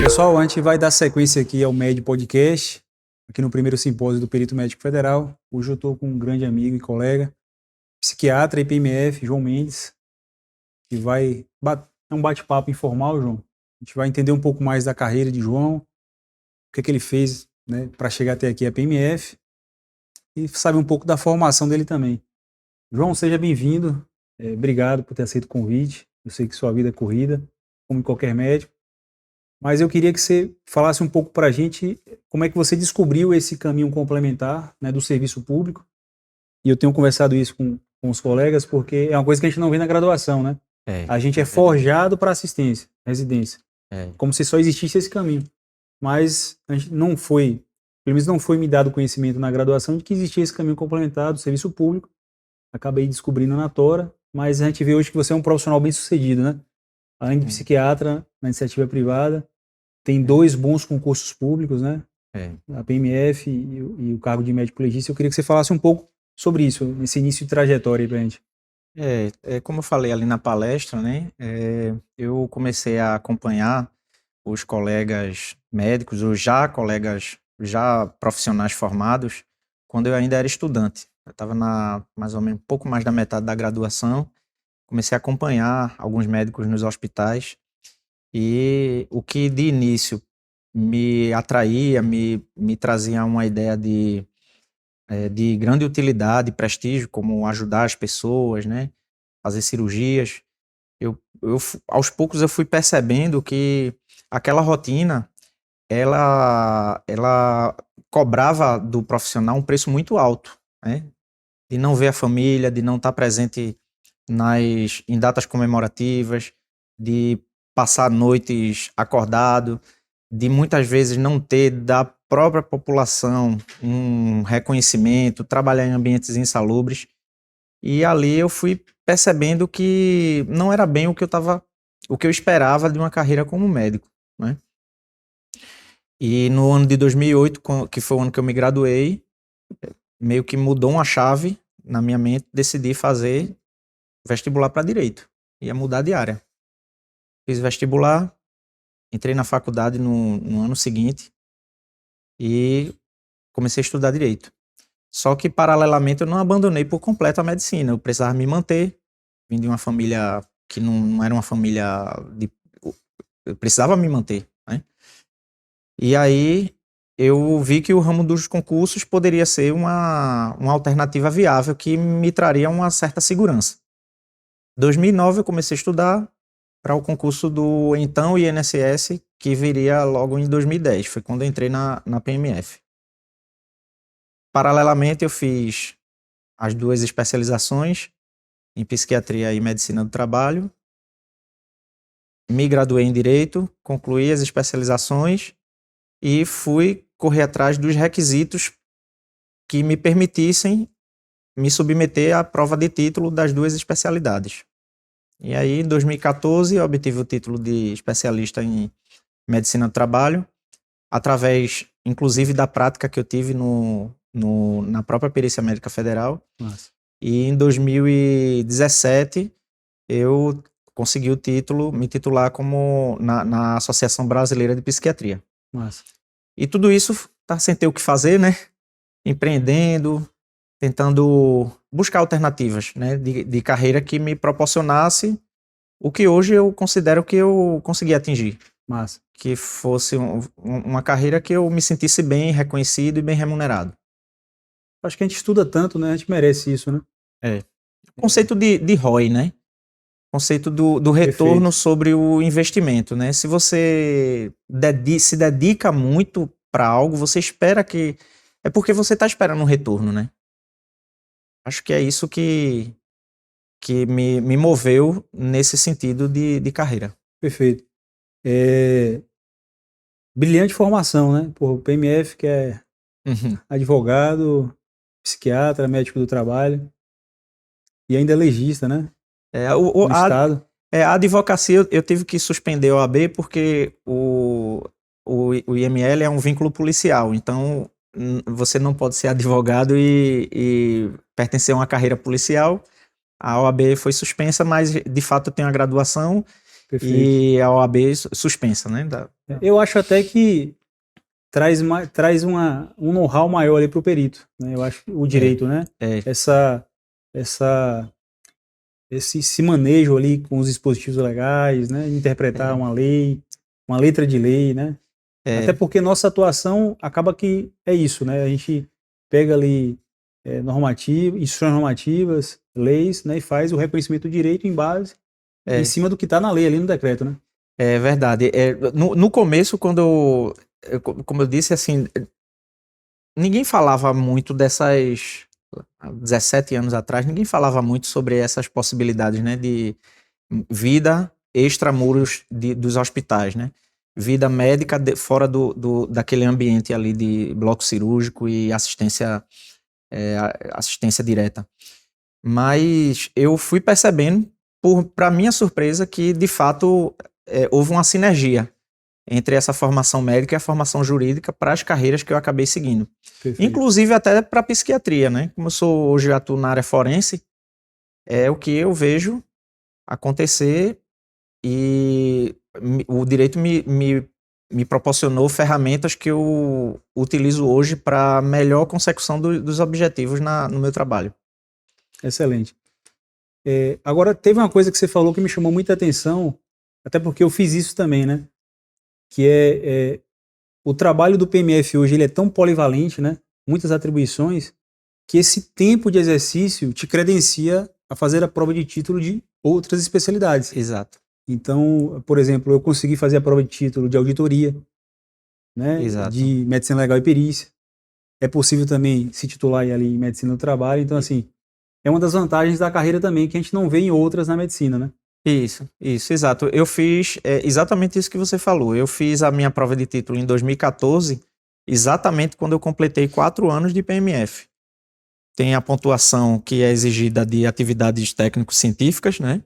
Pessoal, a gente vai dar sequência aqui ao MED Podcast, aqui no primeiro simpósio do Perito Médico Federal. Hoje eu estou com um grande amigo e colega, psiquiatra e PMF, João Mendes, que é um bate-papo informal, João. A gente vai entender um pouco mais da carreira de João, o que ele fez, né, para chegar até aqui a PMF e saber um pouco da formação dele também. João, seja bem-vindo. Obrigado por ter aceito o convite. Eu sei que sua vida é corrida, como em qualquer médico. Mas eu queria que você falasse um pouco para a gente como é que você descobriu esse caminho complementar, né, do serviço público. E eu tenho conversado isso com os colegas, porque é uma coisa que a gente não vê na graduação, né? A gente é forjado para assistência, residência. Como se só existisse esse caminho. Mas a gente não foi, pelo menos não foi me dado conhecimento na graduação de que existia esse caminho complementar do serviço público. Acabei descobrindo na Tora, mas a gente vê hoje que você é um profissional bem sucedido, né? Além de psiquiatra, na iniciativa privada, tem 2 bons concursos públicos, né? A PMF e o cargo de médico legista. Eu queria que você falasse um pouco sobre isso, nesse início de trajetória aí pra gente. Como eu falei ali na palestra, né? Eu comecei a acompanhar os colegas médicos, ou colegas profissionais formados, quando eu ainda era estudante. Eu estava mais ou menos um pouco mais da metade da graduação. Comecei a acompanhar alguns médicos nos hospitais e o que de início me atraía, me trazia uma ideia de grande utilidade, prestígio, como ajudar as pessoas, né? Fazer cirurgias. Aos poucos eu fui percebendo que aquela rotina, ela cobrava do profissional um preço muito alto, né? De não ver a família, de não estar presente em datas comemorativas, de passar noites acordado, de muitas vezes não ter da própria população um reconhecimento, trabalhar em ambientes insalubres. E ali eu fui percebendo que não era bem o que eu esperava de uma carreira como médico, né? E no ano de 2008, que foi o ano que eu me graduei, meio que mudou uma chave na minha mente, decidi fazer vestibular para direito. Ia mudar de área. Fiz vestibular, entrei na faculdade no ano seguinte e comecei a estudar direito. Só que, paralelamente, eu não abandonei por completo a medicina. Eu precisava me manter. Vim de uma família que não era uma família de... Eu precisava me manter, né? E aí eu vi que o ramo dos concursos poderia ser uma alternativa viável que me traria uma certa segurança. Em 2009 eu comecei a estudar para o concurso do então INSS, que viria logo em 2010. Foi quando eu entrei na PMF. Paralelamente, eu fiz as 2 especializações em psiquiatria e medicina do trabalho. Me graduei em direito, concluí as especializações e fui correr atrás dos requisitos que me permitissem me submeter à prova de título das 2 especialidades. E aí, em 2014, eu obtive o título de especialista em medicina do trabalho, através, inclusive, da prática que eu tive na própria Perícia Médica Federal. Nossa. E em 2017, eu consegui o título, me titular como na Associação Brasileira de Psiquiatria. Nossa. E tudo isso tá sem ter o que fazer, né? Empreendendo, tentando buscar alternativas, né? De carreira que me proporcionasse o que hoje eu considero que eu consegui atingir. Massa. Que fosse uma carreira que eu me sentisse bem reconhecido e bem remunerado. Acho que a gente estuda tanto, né? A gente merece isso, né? O conceito de ROI, né? O conceito do retorno. Perfeito. Sobre o investimento, né? Se você se dedica muito para algo, você espera que... É porque você está esperando um retorno, né? Acho que é isso que me moveu nesse sentido de carreira. Perfeito. Brilhante formação, né? O PMF, que é advogado, psiquiatra, médico do trabalho e ainda é legista, né? No estado. A advocacia eu tive que suspender a OAB porque o IML é um vínculo policial, então você não pode ser advogado e pertencer a uma carreira policial. A OAB foi suspensa, mas de fato eu tenho a graduação Perfeito. e a OAB suspensa, né? Eu acho até que traz um know-how maior ali para o perito, né? Eu acho que o direito, né? Esse manejo ali com os dispositivos legais, né? Interpretar uma lei, uma letra de lei, né? Até porque nossa atuação acaba que é isso, né? A gente pega ali instruções normativas, leis, né? E faz o reconhecimento do direito em cima do que está na lei ali no decreto, né? É verdade. No começo, como eu disse, assim, ninguém falava muito dessas. Há 17 anos atrás, ninguém falava muito sobre essas possibilidades, né, de vida extramuros dos hospitais, né? Vida médica fora daquele ambiente ali de bloco cirúrgico e assistência direta. Mas eu fui percebendo, para minha surpresa, que de fato houve uma sinergia entre essa formação médica e a formação jurídica para as carreiras que eu acabei seguindo. Perfeito. Inclusive até para a psiquiatria, né? Como eu hoje atuo na área forense, é o que eu vejo acontecer e o direito me proporcionou ferramentas que eu utilizo hoje para melhor consecução dos objetivos no meu trabalho. Excelente. Agora, teve uma coisa que você falou que me chamou muita atenção, até porque eu fiz isso também, né? Que o trabalho do PMF hoje ele é tão polivalente, né? Muitas atribuições, que esse tempo de exercício te credencia a fazer a prova de título de outras especialidades. Exato. Então, por exemplo, eu consegui fazer a prova de título de auditoria, né? Exato. De medicina legal e perícia. É possível também se titular ali em medicina do trabalho. Então, assim, é uma das vantagens da carreira também que a gente não vê em outras na medicina, né? Isso, exato. Eu fiz exatamente isso que você falou. Eu fiz a minha prova de título em 2014, exatamente quando eu completei 4 anos de PMF. Tem a pontuação que é exigida de atividades técnico-científicas, né?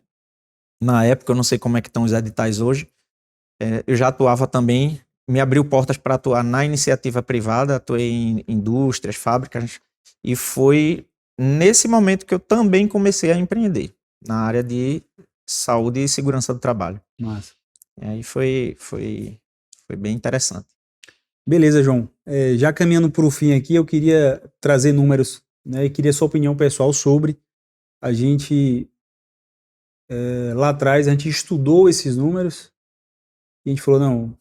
Na época, eu não sei como é que estão os editais hoje. Eu já atuava também, me abriu portas para atuar na iniciativa privada, atuei em indústrias, fábricas, e foi nesse momento que eu também comecei a empreender na área de saúde e segurança do trabalho. Massa. E aí foi bem interessante. Beleza, João. Já caminhando para o fim aqui, eu queria trazer números, né? E queria sua opinião pessoal sobre a gente lá atrás a gente estudou esses números e a gente falou, não,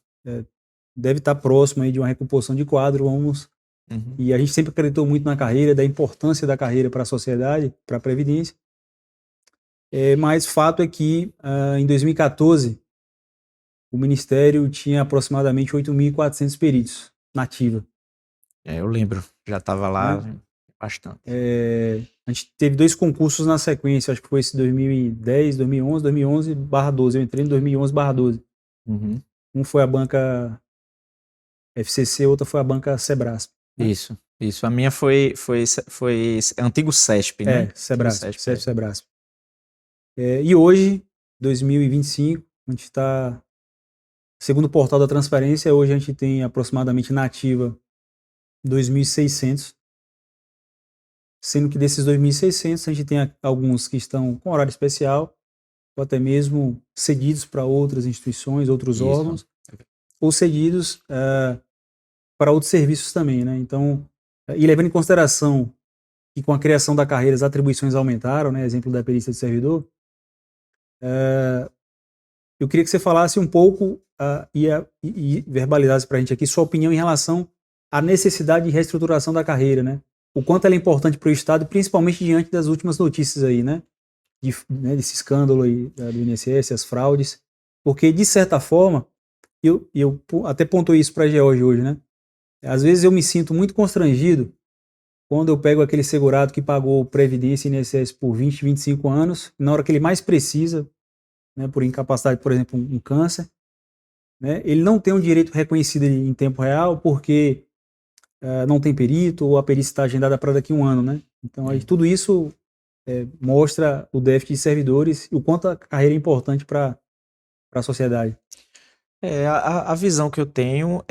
deve estar próximo aí de uma recomposição de quadro, vamos. Uhum. E a gente sempre acreditou muito na carreira, da importância da carreira para a sociedade, para a Previdência. Mas fato é que em 2014 o Ministério tinha aproximadamente 8.400 peritos na ativa. Eu lembro, já estava lá bastante. A gente teve 2 concursos na sequência, acho que foi esse 2010, 2011, 2011/12. Eu entrei em 2011/12. Uhum. Um foi a banca FCC, outra foi a banca Sebrasp. Né? Isso. A minha foi antigo CESP, né? Sebrasp, Sebrasp. E hoje, 2025, a gente está, segundo o portal da transparência, hoje a gente tem aproximadamente na ativa 2.600, sendo que desses 2.600 a gente tem alguns que estão com horário especial, ou até mesmo cedidos para outras instituições, outros órgãos, ou cedidos para outros serviços também, né? Então, e levando em consideração que com a criação da carreira as atribuições aumentaram, né? Exemplo da perícia de servidor, eu queria que você falasse um pouco e verbalizasse para a gente aqui sua opinião em relação à necessidade de reestruturação da carreira, né? O quanto ela é importante para o Estado, principalmente diante das últimas notícias aí, né? Desse escândalo aí do INSS, as fraudes, porque de certa forma, eu até pontuei isso para a George hoje, né? Às vezes eu me sinto muito constrangido quando eu pego aquele segurado que pagou Previdência e INSS por 20, 25 anos, e na hora que ele mais precisa, né, por incapacidade, por exemplo, um câncer, né, ele não tem um direito reconhecido em tempo real porque não tem perito ou a perícia está agendada para daqui a um ano, né? Então, aí, tudo isso mostra o déficit de servidores e o quanto a carreira é importante para a sociedade. A visão que eu tenho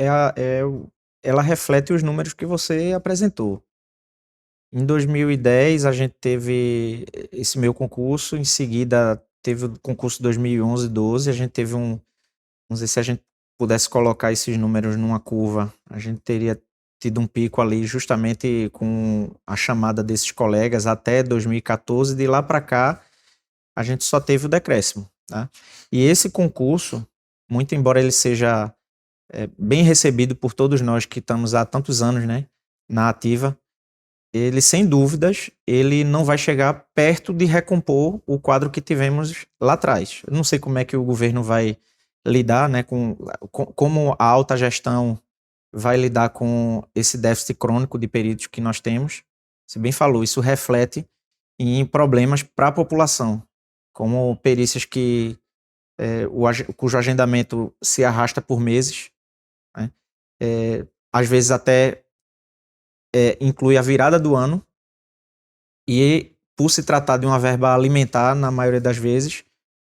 ela reflete os números que você apresentou. Em 2010, a gente teve esse meu concurso, em seguida teve o concurso 2011, 12, a gente teve não sei se a gente pudesse colocar esses números numa curva, a gente teria tido um pico ali justamente com a chamada desses colegas até 2014, de lá para cá a gente só teve o decréscimo, tá? E esse concurso, muito embora ele seja bem recebido por todos nós que estamos há tantos anos, né, na ativa, ele, sem dúvidas, ele não vai chegar perto de recompor o quadro que tivemos lá atrás. Eu não sei como é que o governo vai lidar, né, como a alta gestão vai lidar com esse déficit crônico de peritos que nós temos. Você bem falou, isso reflete em problemas para a população, como perícias cujo agendamento se arrasta por meses, né? Às vezes até inclui a virada do ano, e por se tratar de uma verba alimentar, na maioria das vezes,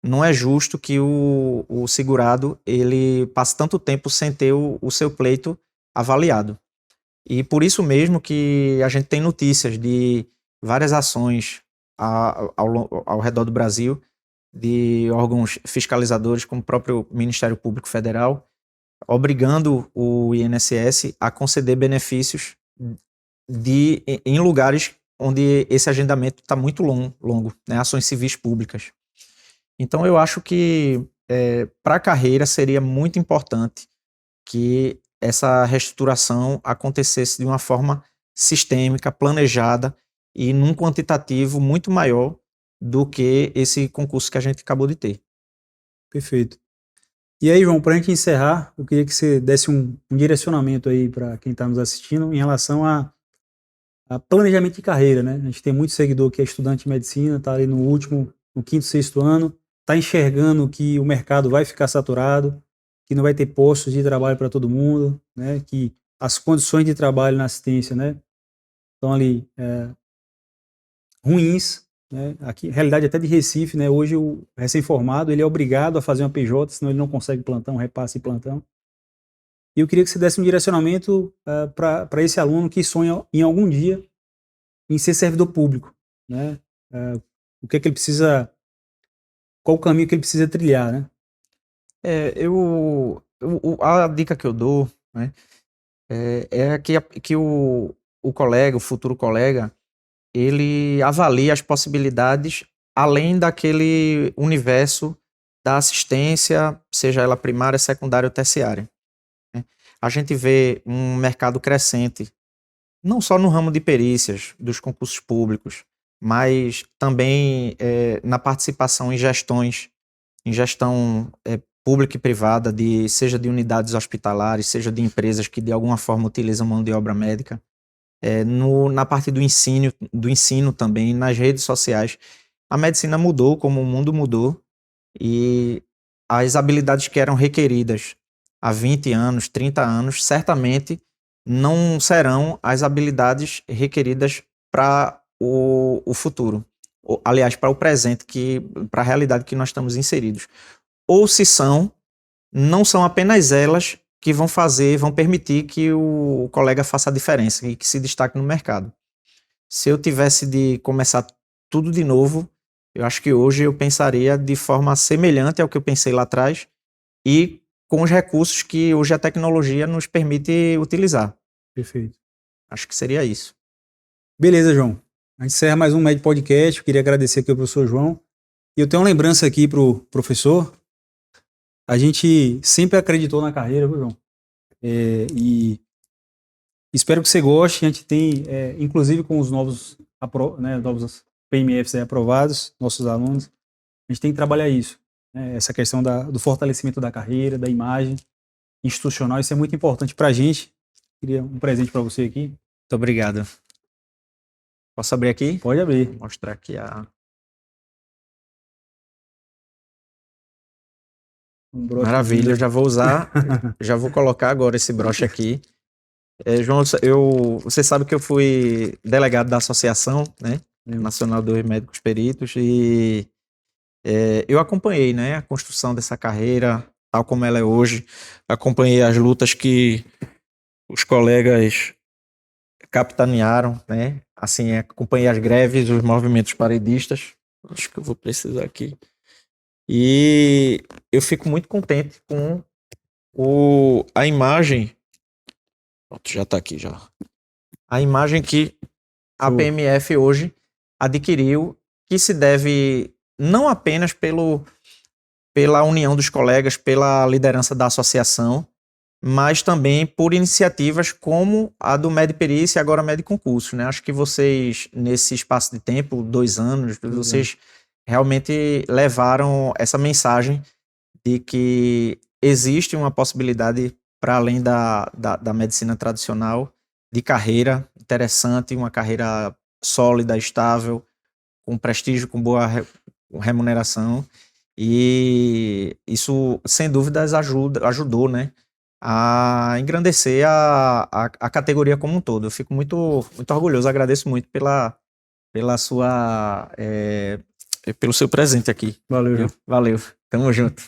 não é justo que o segurado ele passe tanto tempo sem ter o seu pleito avaliado. E por isso mesmo que a gente tem notícias de várias ações ao redor do Brasil, de órgãos fiscalizadores, como o próprio Ministério Público Federal, obrigando o INSS a conceder benefícios em lugares onde esse agendamento está muito longo, né? Ações civis públicas. Então eu acho que para a carreira seria muito importante que essa reestruturação acontecesse de uma forma sistêmica, planejada e num quantitativo muito maior do que esse concurso que a gente acabou de ter. Perfeito. E aí, João, para a gente encerrar, eu queria que você desse um direcionamento aí para quem está nos assistindo em relação a planejamento de carreira, né? A gente tem muito seguidor que é estudante de medicina, está ali no quinto, sexto ano, está enxergando que o mercado vai ficar saturado, que não vai ter postos de trabalho para todo mundo, né? Que as condições de trabalho na assistência, né, estão ali ruins, né? Aqui, realidade até de Recife, né? Hoje o recém-formado ele é obrigado a fazer uma PJ, senão ele não consegue plantão, repasse e plantão. E eu queria que você desse um direcionamento para esse aluno que sonha em algum dia em ser servidor público, né? O que é que ele precisa, qual o caminho que ele precisa trilhar, né? A dica que eu dou, né, é que o colega, o futuro colega, ele avalie as possibilidades além daquele universo da assistência, seja ela primária, secundária ou terciária, né? A gente vê um mercado crescente, não só no ramo de perícias, dos concursos públicos, mas também na participação em gestão pública e privada, seja de unidades hospitalares, seja de empresas que de alguma forma utilizam mão de obra médica, na parte do ensino também, nas redes sociais. A medicina mudou, como o mundo mudou, e as habilidades que eram requeridas há 20 anos, 30 anos, certamente não serão as habilidades requeridas para o futuro. Aliás, para o presente, para a realidade que nós estamos inseridos. Ou se não são apenas elas que vão permitir que o colega faça a diferença e que se destaque no mercado. Se eu tivesse de começar tudo de novo, eu acho que hoje eu pensaria de forma semelhante ao que eu pensei lá atrás e com os recursos que hoje a tecnologia nos permite utilizar. Perfeito. Acho que seria isso. Beleza, João. A gente encerra mais um Med Podcast. Eu queria agradecer aqui ao professor João. E eu tenho uma lembrança aqui para o professor. A gente sempre acreditou na carreira, viu, João? E espero que você goste. A gente tem, inclusive com os novos PMFs aprovados, nossos alunos, a gente tem que trabalhar isso, né? Essa questão do fortalecimento da carreira, da imagem institucional, isso é muito importante para a gente. Queria um presente para você aqui. Muito obrigado. Posso abrir aqui? Pode abrir. Vou mostrar aqui Maravilha, eu já vou usar, já vou colocar agora esse broche aqui. João, você sabe que eu fui delegado da Associação, né, Nacional dos Médicos Peritos, e eu acompanhei, né, a construção dessa carreira, tal como ela é hoje. Acompanhei as lutas que os colegas capitanearam, né, assim, acompanhei as greves, os movimentos paredistas. Acho que eu vou precisar aqui. E eu fico muito contente com a imagem. Pronto, já está aqui já. A imagem que a PMF hoje adquiriu, que se deve não apenas pela união dos colegas, pela liderança da associação, mas também por iniciativas como a do Medperícia e agora Medconcurso, né? Acho que vocês, nesse espaço de tempo, 2 anos, vocês realmente levaram essa mensagem de que existe uma possibilidade, para além da medicina tradicional, de carreira interessante, uma carreira sólida, estável, com prestígio, com boa remuneração. E isso, sem dúvidas, ajudou, né, a engrandecer a categoria como um todo. Eu fico muito, muito orgulhoso, agradeço muito pelo seu presente aqui. Valeu. Valeu, tamo junto.